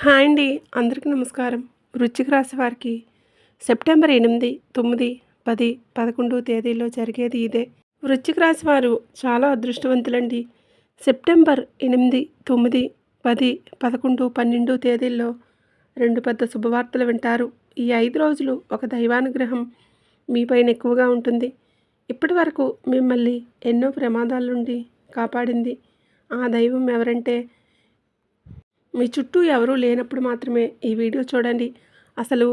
Hi అండి. అందరికీ నమస్కారం. వృశ్చిక రాశి వారికి సెప్టెంబర్ 8, 9, 10, 11 తేదీల్లో జరిగేది ఇదే. వృశ్చిక రాశి వారు చాలా అదృష్టవంతులండి. సెప్టెంబర్ 8, 9, 10, 11, 12 తేదీల్లో 2 పెద్ద శుభవార్తలు వింటారు. ఈ 5 రోజులు ఒక దైవానుగ్రహం మీపైన ఎక్కువగా ఉంటుంది. ఇప్పటి వరకు మిమ్మల్ని ఎన్నో ప్రమాదాల నుండి కాపాడింది ఆ దైవం ఎవరంటే, మీ చుట్టూ ఎవరూ లేనప్పుడు మాత్రమే ఈ వీడియో చూడండి. అసలు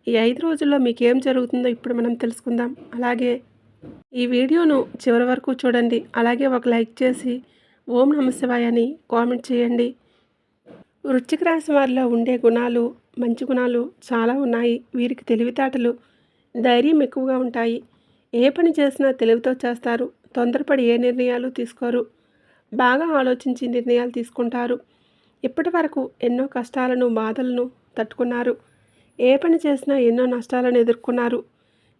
ఈ 5 రోజుల్లో మీకేం జరుగుతుందో ఇప్పుడు మనం తెలుసుకుందాం. అలాగే ఈ వీడియోను చివరి వరకు చూడండి. అలాగే ఒక లైక్ చేసి ఓం నమః శివాయ అని కామెంట్ చేయండి. వృశ్చిక రాశి వారిలో ఉండే గుణాలు, మంచి గుణాలు చాలా ఉన్నాయి. వీరికి తెలివితేటలు, ధైర్యం ఎక్కువగా ఉంటాయి. ఏ పని చేసినా తెలివితో చేస్తారు. తొందరపడి ఏ నిర్ణయాలు తీసుకోరు. బాగా ఆలోచించి నిర్ణయాలు తీసుకుంటారు. ఇప్పటి వరకు ఎన్నో కష్టాలను, బాధలను తట్టుకున్నారు. ఏ పని చేసినా ఎన్నో నష్టాలను ఎదుర్కొన్నారు.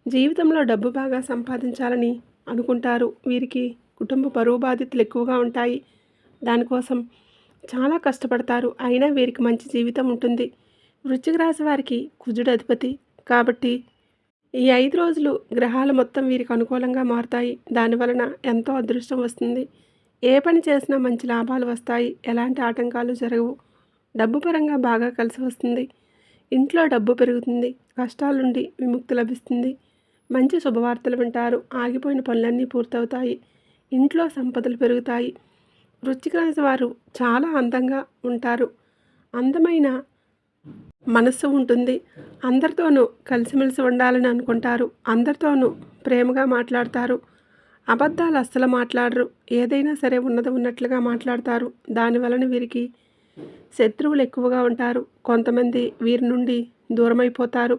జీవితంలో డబ్బు బాగా సంపాదించాలని అనుకుంటారు. వీరికి కుటుంబ బరువు బాధ్యతలు ఎక్కువగా ఉంటాయి. దానికోసం చాలా కష్టపడతారు. అయినా వీరికి మంచి జీవితం ఉంటుంది. వృశ్చిక రాశి వారికి కుజుడు అధిపతి కాబట్టి ఈ 5 రోజులు గ్రహాలు మొత్తం వీరికి అనుకూలంగా మారుతాయి. దానివలన ఎంతో అదృష్టం వస్తుంది. ఏ పని చేసినా మంచి లాభాలు వస్తాయి. ఎలాంటి ఆటంకాలు జరగవు. డబ్బు పరంగా బాగా కలిసి వస్తుంది. ఇంట్లో డబ్బు పెరుగుతుంది. కష్టాల నుండి విముక్తి లభిస్తుంది. మంచి శుభవార్తలు వింటారు. ఆగిపోయిన పనులన్నీ పూర్తవుతాయి. ఇంట్లో సంపదలు పెరుగుతాయి. వృశ్చిక రాశి వారు చాలా అందంగా ఉంటారు. అందమైన మనస్సు ఉంటుంది. అందరితోనూ కలిసిమెలిసి ఉండాలని అనుకుంటారు. అందరితోనూ ప్రేమగా మాట్లాడతారు. అబద్ధాలు అస్సలు మాట్లాడరు. ఏదైనా సరే ఉన్నది ఉన్నట్లుగా మాట్లాడతారు. దానివలన వీరికి శత్రువులు ఎక్కువగా ఉంటారు. కొంతమంది వీరి నుండి దూరమైపోతారు.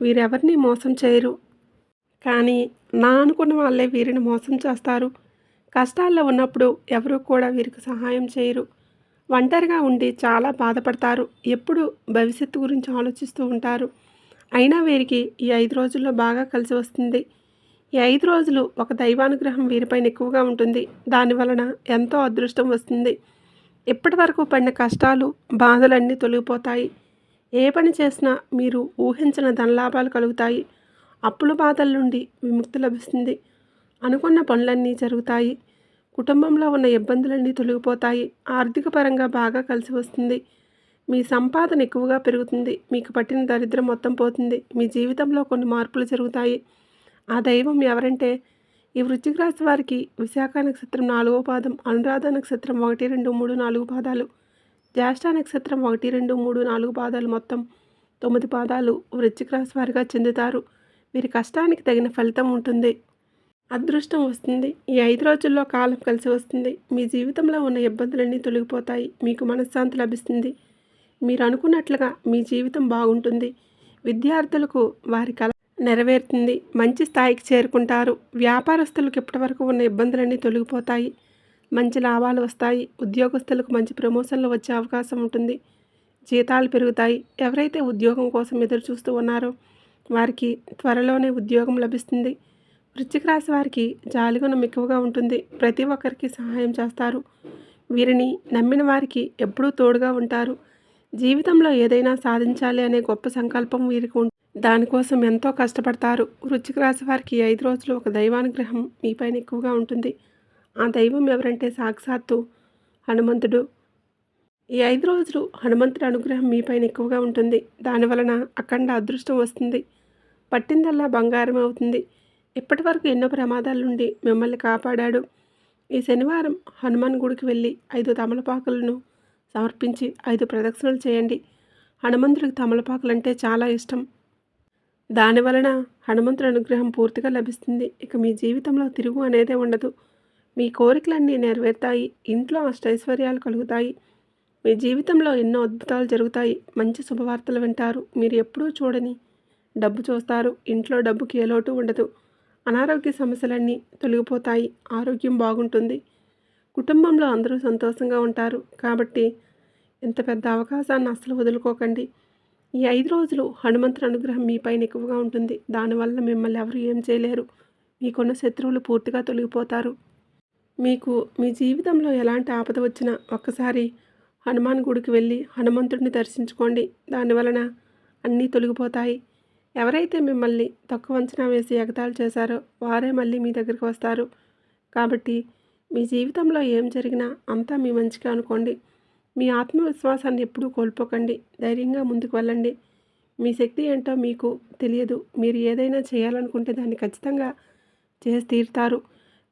వీరెవరిని మోసం చేయరు. కానీ నా అనుకున్న వాళ్ళే వీరిని మోసం చేస్తారు. కష్టాల్లో ఉన్నప్పుడు ఎవరు కూడా వీరికి సహాయం చేయరు. ఒంటరిగా ఉండి చాలా బాధపడతారు. ఎప్పుడు భవిష్యత్తు గురించి ఆలోచిస్తూ ఉంటారు. అయినా వీరికి ఈ 5 రోజుల్లో బాగా కలిసి వస్తుంది. ఈ 5 రోజులు ఒక దైవానుగ్రహం వీరిపైన ఎక్కువగా ఉంటుంది. దానివలన ఎంతో అదృష్టం వస్తుంది. ఇప్పటి వరకు పడిన కష్టాలు, బాధలన్నీ తొలగిపోతాయి. ఏ పని చేసినా మీరు ఊహించిన ధనలాభాలు కలుగుతాయి. అప్పుల బాధల నుండి విముక్తి లభిస్తుంది. అనుకున్న పనులన్నీ జరుగుతాయి. కుటుంబంలో ఉన్న ఇబ్బందులన్నీ తొలగిపోతాయి. ఆర్థిక పరంగా బాగా కలిసి వస్తుంది. మీ సంపాదన ఎక్కువగా పెరుగుతుంది. మీకు పట్టిన దరిద్రం మొత్తం పోతుంది. మీ జీవితంలో కొన్ని మార్పులు జరుగుతాయి. ఆ దైవం ఎవరంటే, ఈ వృశ్చిక రాశి వారికి విశాఖ నక్షత్రం 4వ పాదం, అనురాధ నక్షత్రం 1, 2, 3, 4 పాదాలు, జ్యేష్ఠ నక్షత్రం 1, 2, 3, 4 పాదాలు, మొత్తం 9 పాదాలు వృశ్చిక రాశి వారిగా చెందుతారు. వీరి కష్టానికి తగిన ఫలితం ఉంటుంది. అదృష్టం వస్తుంది. ఈ 5 రోజుల్లో కాలం కలిసి వస్తుంది. మీ జీవితంలో ఉన్న ఇబ్బందులన్నీ తొలగిపోతాయి. మీకు మనశ్శాంతి లభిస్తుంది. మీరు అనుకున్నట్లుగా మీ జీవితం బాగుంటుంది. విద్యార్థులకు వారి కల నెరవేరుతుంది. మంచి స్థాయికి చేరుకుంటారు. వ్యాపారస్తులకు ఇప్పటివరకు ఉన్న ఇబ్బందులన్నీ తొలగిపోతాయి. మంచి లాభాలు వస్తాయి. ఉద్యోగస్తులకు మంచి ప్రమోషన్లు వచ్చే అవకాశం ఉంటుంది. జీతాలు పెరుగుతాయి. ఎవరైతే ఉద్యోగం కోసం ఎదురు చూస్తూ ఉన్నారో వారికి త్వరలోనే ఉద్యోగం లభిస్తుంది. వృశ్చిక రాశి వారికి జాలిగుణం ఎక్కువగా ఉంటుంది. ప్రతి ఒక్కరికి సహాయం చేస్తారు. వీరిని నమ్మిన వారికి ఎప్పుడూ తోడుగా ఉంటారు. జీవితంలో ఏదైనా సాధించాలి అనే గొప్ప సంకల్పం వీరికి ఉంటుంది. దానికోసం ఎంతో కష్టపడతారు. వృశ్చిక రాశి వారికి 5 రోజులు ఒక దైవానుగ్రహం మీపైన ఎక్కువగా ఉంటుంది. ఆ దైవం ఎవరంటే సాక్షాత్తు హనుమంతుడు. ఈ 5 రోజులు హనుమంతుడి అనుగ్రహం మీపైన ఎక్కువగా ఉంటుంది. దానివలన అఖండ అదృష్టం వస్తుంది. పట్టిందల్లా బంగారం అవుతుంది. ఇప్పటి వరకు ఎన్నో ప్రమాదాల నుండి మిమ్మల్ని కాపాడాడు. ఈ శనివారం హనుమాన్ గుడికి వెళ్ళి 5 తమలపాకులను సమర్పించి 5 ప్రదక్షిణలు చేయండి. హనుమంతుడికి తమలపాకులంటే చాలా ఇష్టం. దానివలన హనుమంతుడి అనుగ్రహం పూర్తిగా లభిస్తుంది. ఇక మీ జీవితంలో తిరుగు అనేదే ఉండదు. మీ కోరికలన్నీ నెరవేరుతాయి. ఇంట్లో అష్టైశ్వర్యాలు కలుగుతాయి. మీ జీవితంలో ఎన్నో అద్భుతాలు జరుగుతాయి. మంచి శుభవార్తలు వింటారు. మీరు ఎప్పుడూ చూడని డబ్బు చూస్తారు. ఇంట్లో డబ్బుకి ఏ లోటు ఉండదు. అనారోగ్య సమస్యలన్నీ తొలగిపోతాయి. ఆరోగ్యం బాగుంటుంది. కుటుంబంలో అందరూ సంతోషంగా ఉంటారు. కాబట్టి ఇంత పెద్ద అవకాశాన్ని అస్సలు వదులుకోకండి. ఈ 5 రోజులు హనుమంతుడి అనుగ్రహం మీపైన ఎక్కువగా ఉంటుంది. దానివల్ల మిమ్మల్ని ఎవరు ఏం చేయలేరు. మీకున్న శత్రువులు పూర్తిగా తొలగిపోతారు. మీకు మీ జీవితంలో ఎలాంటి ఆపద వచ్చినా ఒక్కసారి హనుమాన్ గుడికి వెళ్ళి హనుమంతుడిని దర్శించుకోండి. దానివలన అన్నీ తొలగిపోతాయి. ఎవరైతే మిమ్మల్ని తక్కువ అంచనా వేసి ఎగతాళి చేశారో వారే మళ్ళీ మీ దగ్గరికి వస్తారు. కాబట్టి మీ జీవితంలో ఏం జరిగినా అంతా మీ మంచిగా అనుకోండి. మీ ఆత్మవిశ్వాసాన్ని ఎప్పుడూ కోల్పోకండి. ధైర్యంగా ముందుకు వెళ్ళండి. మీ శక్తి ఏంటో మీకు తెలియదు. మీరు ఏదైనా చేయాలనుకుంటే దాన్ని ఖచ్చితంగా చేసి తీరుతారు.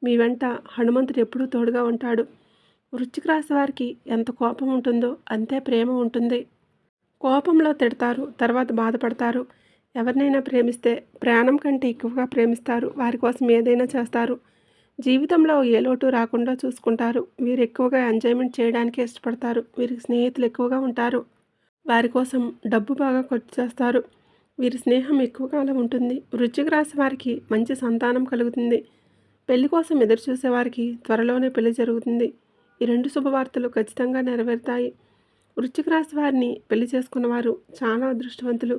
మీ వెంట హనుమంతుడు ఎప్పుడూ తోడుగా ఉంటాడు. వృశ్చిక రాశి వారికి ఎంత కోపం ఉంటుందో అంతే ప్రేమ ఉంటుంది. కోపంలో తిడతారు, తర్వాత బాధపడతారు. ఎవరినైనా ప్రేమిస్తే ప్రాణం కంటే ఎక్కువగా ప్రేమిస్తారు. వారి కోసం ఏదైనా చేస్తారు. జీవితంలో ఏ లోటు రాకుండా చూసుకుంటారు. వీరు ఎక్కువగా ఎంజాయ్మెంట్ చేయడానికే ఇష్టపడతారు. వీరికి స్నేహితులు ఎక్కువగా ఉంటారు. వారి కోసం డబ్బు బాగా ఖర్చు చేస్తారు. వీరి స్నేహం ఎక్కువ కాలం ఉంటుంది. వృశ్చిక రాశి వారికి మంచి సంతానం కలుగుతుంది. పెళ్లి కోసం ఎదురు చూసేవారికి త్వరలోనే పెళ్లి జరుగుతుంది. ఈ 2 శుభవార్తలు ఖచ్చితంగా నెరవేరుతాయి. వృశ్చిక రాశి వారిని పెళ్లి చేసుకున్నవారు చాలా అదృష్టవంతులు.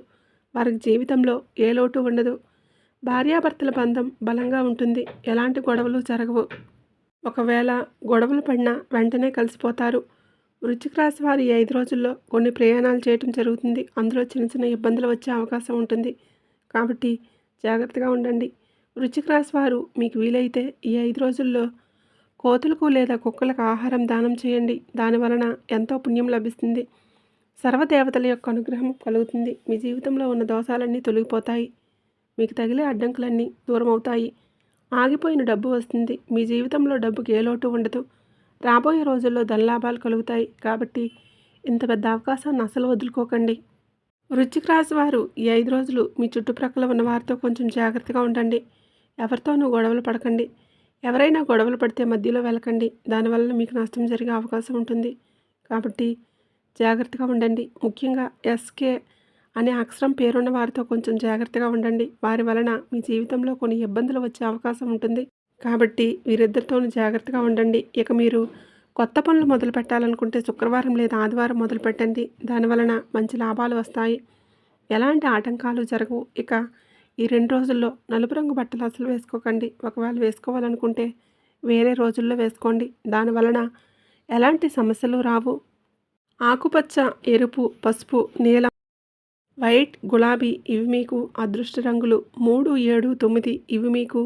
వారికి జీవితంలో ఏ లోటు ఉండదు. భార్యాభర్తల బంధం బలంగా ఉంటుంది. ఎలాంటి గొడవలు జరగవు. ఒకవేళ గొడవలు పడినా వెంటనే కలిసిపోతారు. వృశ్చిక రాశి వారు ఈ 5 రోజుల్లో కొన్ని ప్రయాణాలు చేయటం జరుగుతుంది. అందులో చిన్న చిన్న ఇబ్బందులు వచ్చే అవకాశం ఉంటుంది. కాబట్టి జాగ్రత్తగా ఉండండి. వృశ్చిక రాశి వారు మీకు వీలైతే ఈ 5 రోజుల్లో కోతులకు లేదా కుక్కలకు ఆహారం దానం చేయండి. దానివలన ఎంతో పుణ్యం లభిస్తుంది. సర్వదేవతల యొక్క అనుగ్రహం కలుగుతుంది. మీ జీవితంలో ఉన్న దోషాలన్నీ తొలగిపోతాయి. మీకు తగిలే అడ్డంకులన్నీ దూరం అవుతాయి. ఆగిపోయిన డబ్బు వస్తుంది. మీ జీవితంలో డబ్బుకి ఏ లోటు ఉండదు. రాబోయే రోజుల్లో ధనలాభాలు కలుగుతాయి. కాబట్టి ఇంత పెద్ద అవకాశాన్ని అసలు వదులుకోకండి. వృశ్చిక రాశి వారు ఈ 5 రోజులు మీ చుట్టుప్రక్కల ఉన్న వారితో కొంచెం జాగ్రత్తగా ఉండండి. ఎవరితోనూ గొడవలు పడకండి. ఎవరైనా గొడవలు పడితే మధ్యలో వెళ్ళకండి. దానివల్ల మీకు నష్టం జరిగే అవకాశం ఉంటుంది. కాబట్టి జాగ్రత్తగా ఉండండి. ముఖ్యంగా ఎస్కే అనే అక్షరం పేరున్న వారితో కొంచెం జాగ్రత్తగా ఉండండి. వారి వలన మీ జీవితంలో కొన్ని ఇబ్బందులు వచ్చే అవకాశం ఉంటుంది. కాబట్టి వీరిద్దరితోనూ జాగ్రత్తగా ఉండండి. ఇక మీరు కొత్త పనులు మొదలు పెట్టాలనుకుంటే శుక్రవారం లేదా ఆదివారం మొదలు పెట్టండి. దానివలన మంచి లాభాలు వస్తాయి. ఎలాంటి ఆటంకాలు జరగవు. ఇక ఈ 2 రోజుల్లో నలుపు రంగు బట్టలు అసలు వేసుకోకండి. ఒకవేళ వేసుకోవాలనుకుంటే వేరే రోజుల్లో వేసుకోండి. దానివలన ఎలాంటి సమస్యలు రావు. ఆకుపచ్చ, ఎరుపు, పసుపు, నీలం, వైట్, గులాబీ ఇవి మీకు అదృష్ట రంగులు. 3, 7, 9 ఇవి మీకు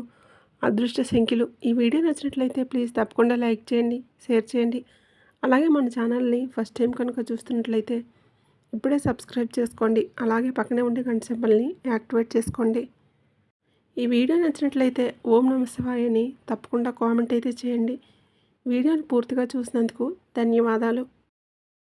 అదృష్ట సంఖ్యలు. ఈ వీడియో నచ్చినట్లయితే ప్లీజ్ తప్పకుండా లైక్ చేయండి, షేర్ చేయండి. అలాగే మన ఛానల్ని ఫస్ట్ టైం కనుక చూస్తున్నట్లయితే ఇప్పుడే సబ్స్క్రైబ్ చేసుకోండి. అలాగే పక్కనే ఉండే గంట సింబల్ని యాక్టివేట్ చేసుకోండి. ఈ వీడియో నచ్చినట్లయితే ఓం నమః శివాయ అని తప్పకుండా కామెంట్ అయితే చేయండి. వీడియోని పూర్తిగా చూసినందుకు ధన్యవాదాలు.